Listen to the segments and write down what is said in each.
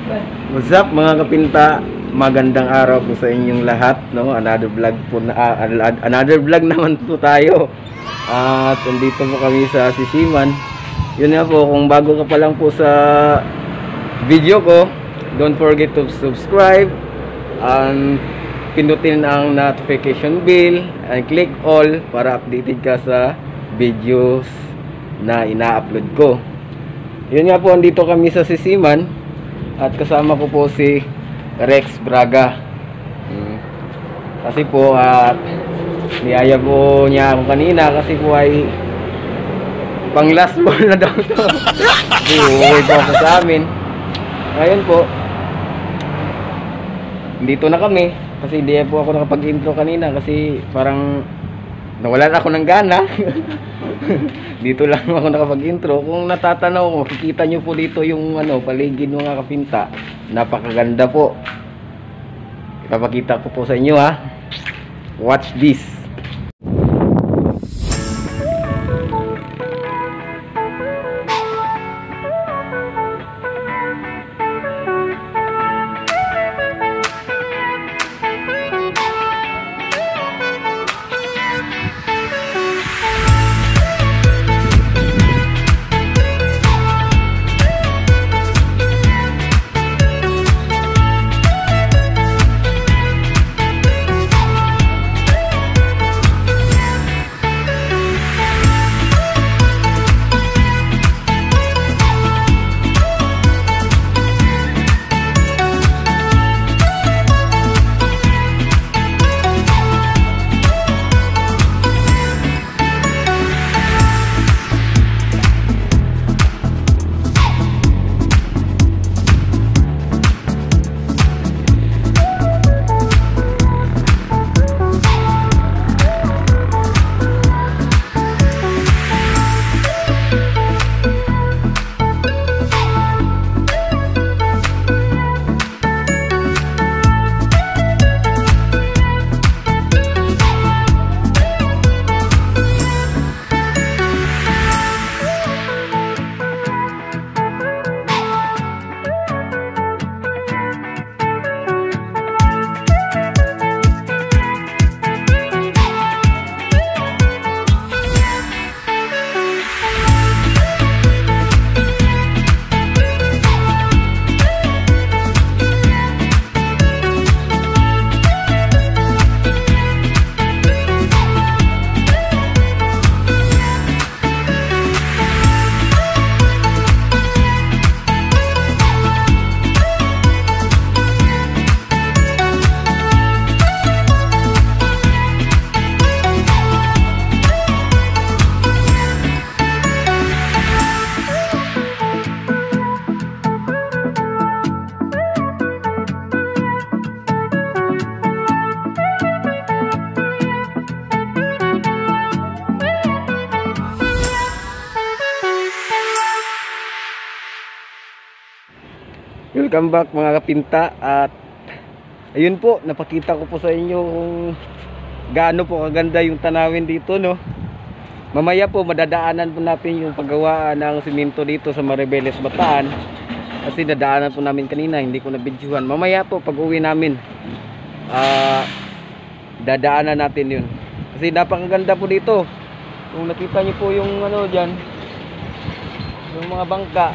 What's up mga kapinta? Magandang araw po sa inyong lahat, no? Another vlog po another vlog naman po tayo. At nandito po kami sa Sisiman. Yun nga po, kung bago ka pa lang po sa video ko, don't forget to subscribe and pindutin ang notification bell and click all para updated ka sa videos na ina-upload ko. Yun nga po, andito kami sa Sisiman. At kasama ko po si Rex Braga. Kasi po niyaya po niya ako kanina kasi po ay pang last ball na daw to. Uuwi po ako sa amin. Ngayon po, dito na kami. Kasi hindi po ako nakapag-intro kanina kasi parang nawalan ako ng gana. Dito lang ako nakapag-intro. Kung natatanaw ko, makikita nyo po dito yung paligid mga kapinta. Napakaganda po. Ipapakita ko po sa inyo ha. Watch this. Welcome back mga kapinta. At ayun po, napakita ko po sa inyo kung gaano po kaganda yung tanawin dito, no. Mamaya po madadaanan po natin yung paggawaan ng simento dito sa Maribeles, Bataan. Kasi nadaanan po namin kanina, hindi ko na-videohan. Mamaya po pag uwi namin dadaanan natin yun. Kasi napakaganda po dito. Kung nakita nyo po yung dyan, yung mga bangka,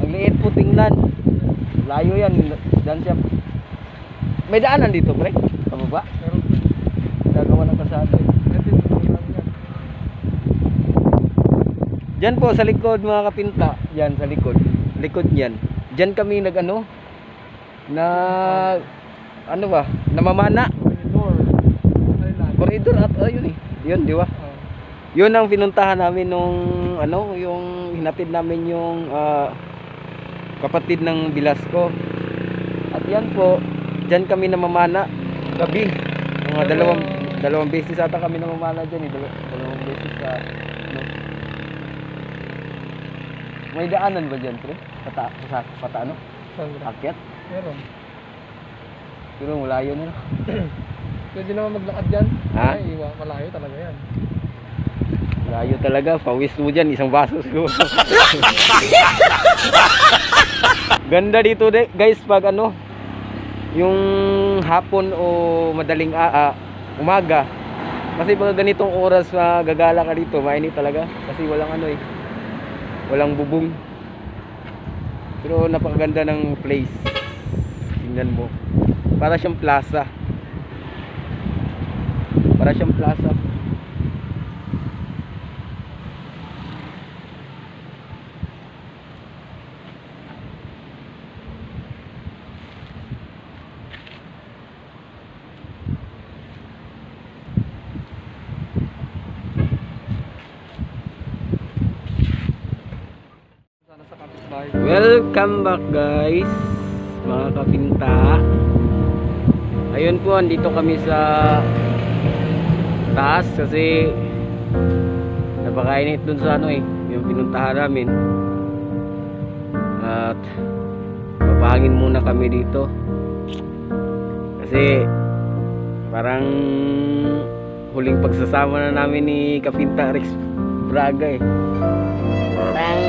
liit po tingnan. Layo yan. Diyan siya. May daanan dito, pre? Pababa? Gagawa ng kasado. Diyan po sa likod mga kapinta. Diyan sa likod. Likod niyan. Diyan kami namamana. Corridor at ayun eh. Yun, di ba? Yun ang pinuntahan namin nung yung hinatid namin yung kapatid ng Bilasco. At yan po, dyan kami namamana gabi. Mga dalawang beses ata kami namamana dyan eh. Dalawang beses May daanan ba dyan, pre? Pata akyat? Meron. Pero malayo na. Pwede naman maglakad dyan. Ha? Ay, malayo talaga yan. Malayo talaga. Pawis mo dyan. Isang baso siguro. Ganda dito guys pag ano, yung hapon o madaling umaga. Kasi pag ganitong oras na gagala ka dito, mainit talaga. Kasi walang ano eh, walang bubong. Pero napakaganda ng place. Tingnan mo. Para siyang plaza. Para siyang plaza. Sana sa kapitbahay. Welcome back guys, mga kapinta. Ayun po, andito kami sa taas kasi napakainit dun sa ano eh, yung pinuntahan namin. At papahangin muna kami dito kasi parang huling pagsasama na namin ni Kapinta Rex Braga eh. Parang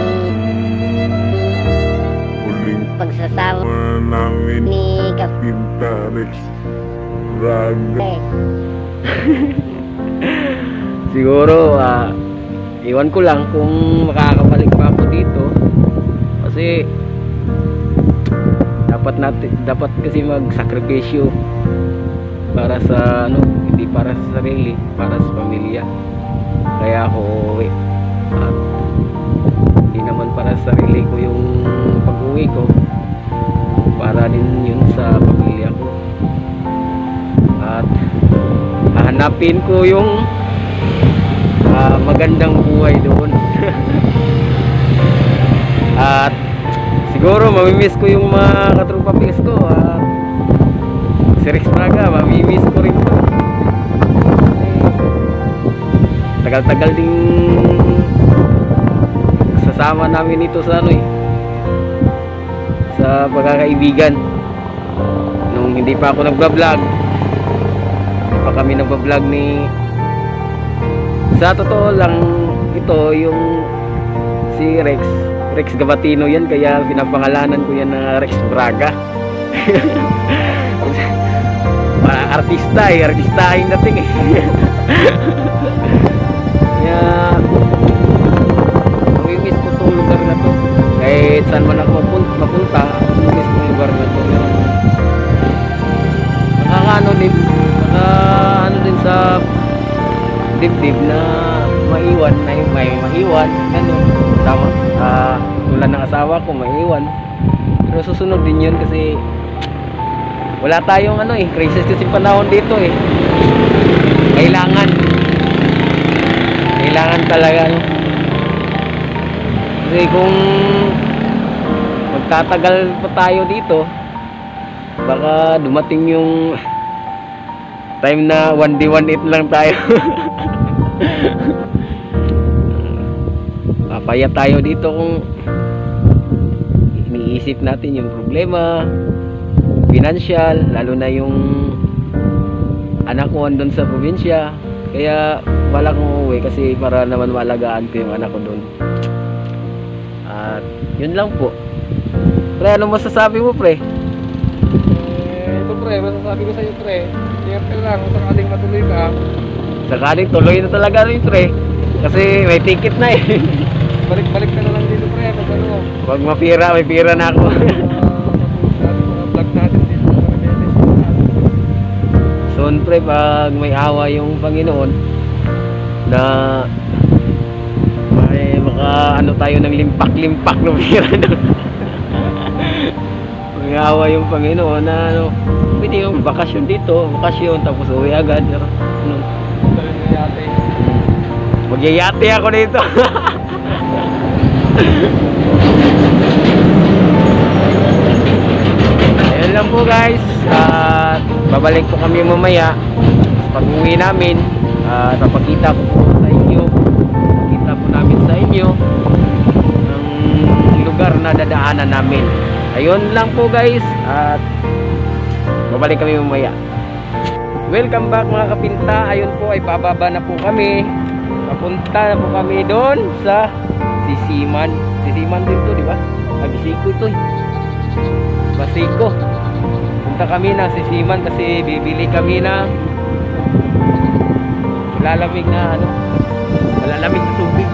huling pagsasama namin ni Kapinta Rex Braga. Siguro iwan ko lang kung makakabalik pa ako dito kasi dapat kasi magsakripisyo para sa ano, hindi para sa sarili, para sa pamilya. Kaya ako uuwi. At hindi naman para sa sarili ko yung pag-uwi ko, para din yun sa pamilya ko. At hahanapin ko yung magandang buhay doon. At siguro mamimiss ko yung mga katropa pils ko. At si Rex Braga, mamimiss ko rin to. Tagal-tagal ding sasama namin ito sa ano eh, sa pagkakaibigan. Nung hindi pa ako nagbablog, hindi pa kami nagbablog ni, sa totoo lang ito yung si Rex Gabatino yan, kaya pinapangalanan ko yan na Rex Braga. Parang artistahin natin eh. Kaya mamimiss ko tong lugar na to. Kahit saan man ako mapunta, mamimiss ko yung lugar na to. Nakakaano din sa dibdib na maiwan, may maiwan, ganun. Tama, tulad ng asawa ko, maiwan. Pero susunod din yun kasi wala tayong ano eh, crisis kasi panahon dito eh. Kailangan talaga no? Kasi kung magtatagal pa tayo dito, baka dumating yung time na 1D 1-8 lang tayo. Papaya tayo dito kung iniisip natin yung problema financial, lalo na yung anak ko andun sa probinsya. Kaya wala kong uuwi kasi para naman malagaan ko yung anak ko dun. At yun lang po. Pre, ano masasabi mo pre? Ito pre, masasabi ko sa iyo pre, siyempre lang, sakaling matuloy ka. Sakaling tuloy na talaga rin pre, kasi may ticket na eh. Balik-balik ka na lang dito pre, pag ano. Pag mapira, may pira na ako. Sabi ko vlog natin dito sa Maribeles. Soon pre, pag may awa yung Panginoon na may ano tayo ng limpak-limpak na pira doon. May awa yung Panginoon na ano, pwede yung bakasyon dito, bakasyon tapos uwi agad. Ano, Sabi mo yate. magyayate ako dito. Ayun lang po guys, at babalik po kami mamaya pag uwi namin. Papakita ko po sa inyo, pakita po namin sa inyo ang lugar na dadaanan namin. Ayun lang po guys, at babalik kami mamaya. Welcome back mga kapinta. Ayun po ay bababa na po kami, papunta na po kami doon sa Sisiman. Sisiman din to, di ba? Bisiko to eh. Basiko. Punta kami ng Sisiman kasi bibili kami ng malalamig na malalamig na tubig.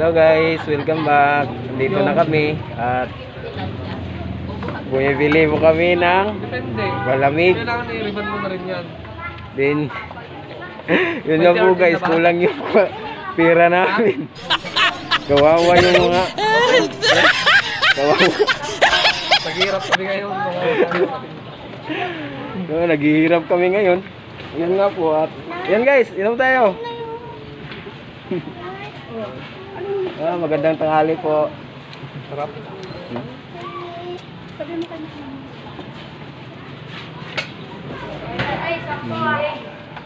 Hello guys, welcome back. Dito na kami at bumibili mo kami ng Depende. malamig. Kailangan i-ribbon mo na rin yan. Then yun na po guys, kulang yung pera namin. Kawawa yung mga kawawa. Naghihirap kami ngayon. Naghihirap kami ngayon. Yan nga po at yan guys, inom tayo. Magandang tanghali po. Sarap.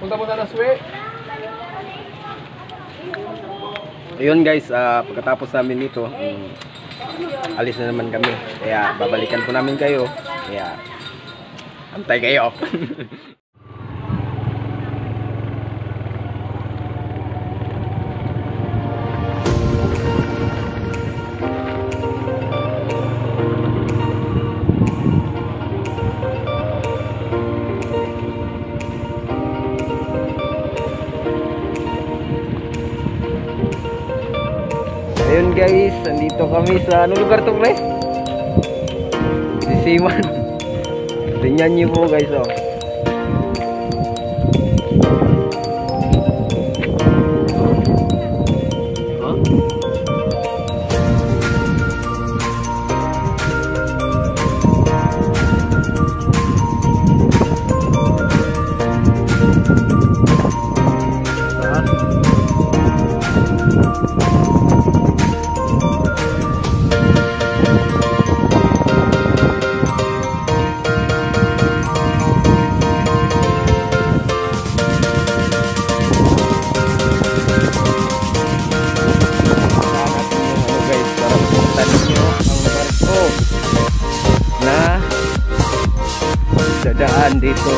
Punta mo na Swe. Ayun guys, pagkatapos namin nito, alis na naman kami. Kaya babalikan po namin kayo. Kaya antay kayo. Ayun guys, nandito kami sa anong lugar to pre? Sisiman. Tingnan niyo po guys oh. Dadaan dito.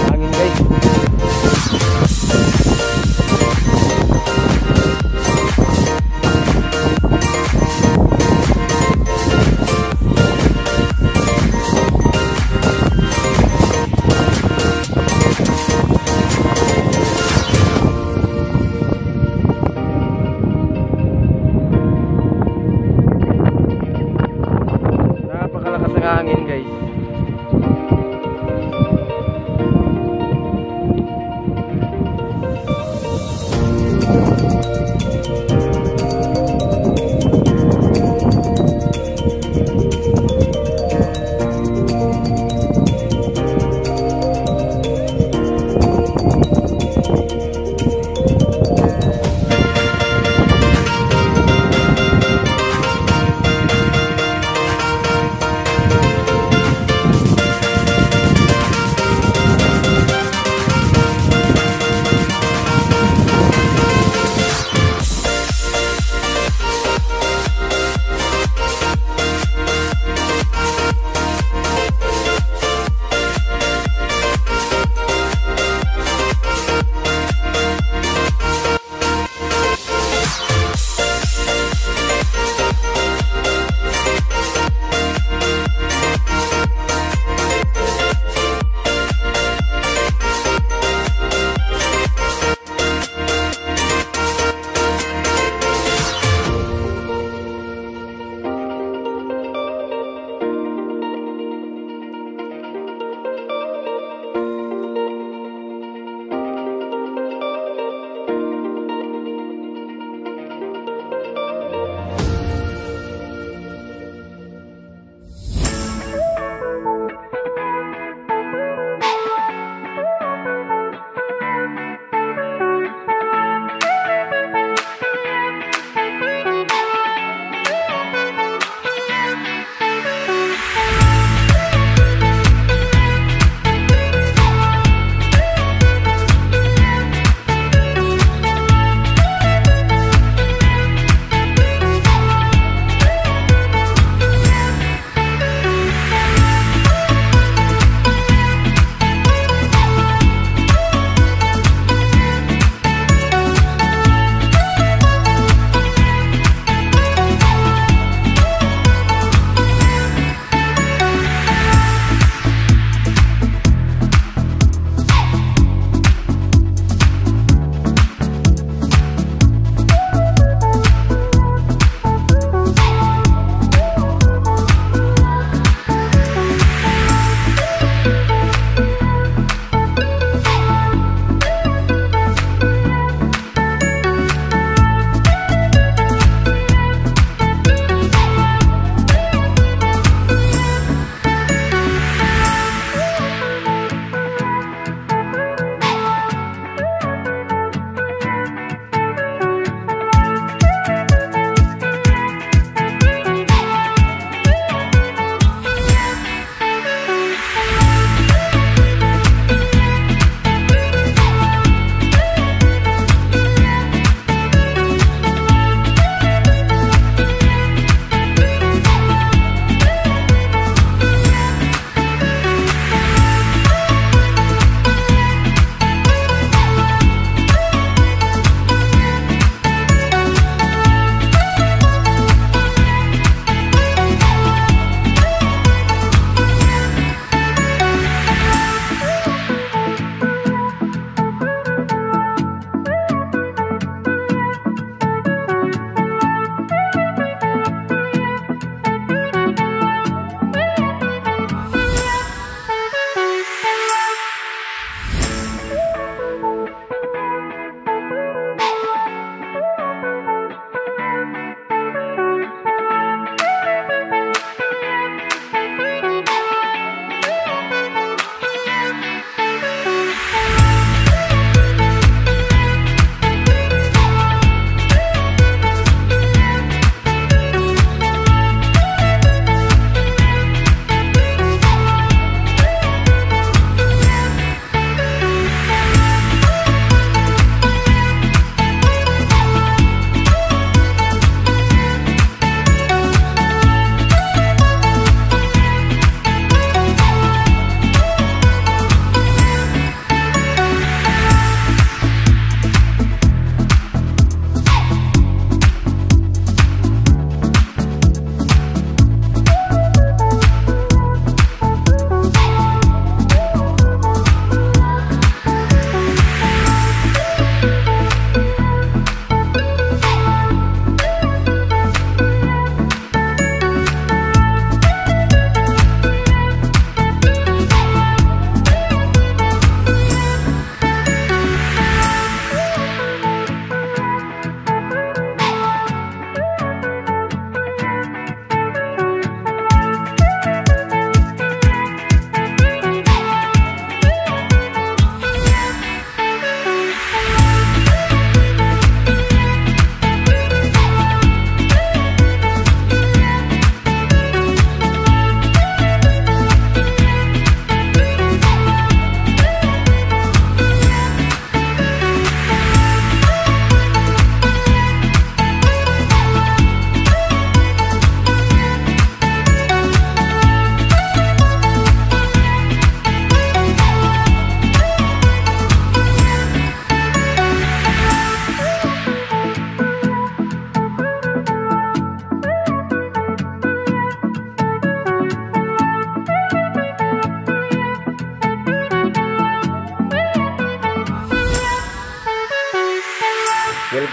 Hangin guys. Hangin guys.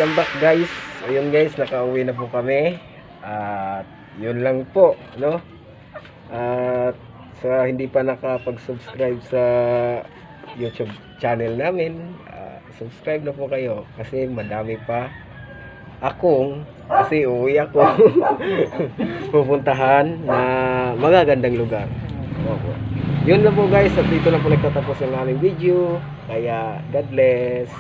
welcome back guys. Ayun guys, nakauwi na po kami. At yun lang po, no? At sa hindi pa nakapag-subscribe sa YouTube channel namin, subscribe na po kayo kasi madami pa kasi uwi ako pupuntahan na magagandang lugar. Opo. Yun lang po guys, at dito na po nagtatapos ang aming video. Kaya God bless.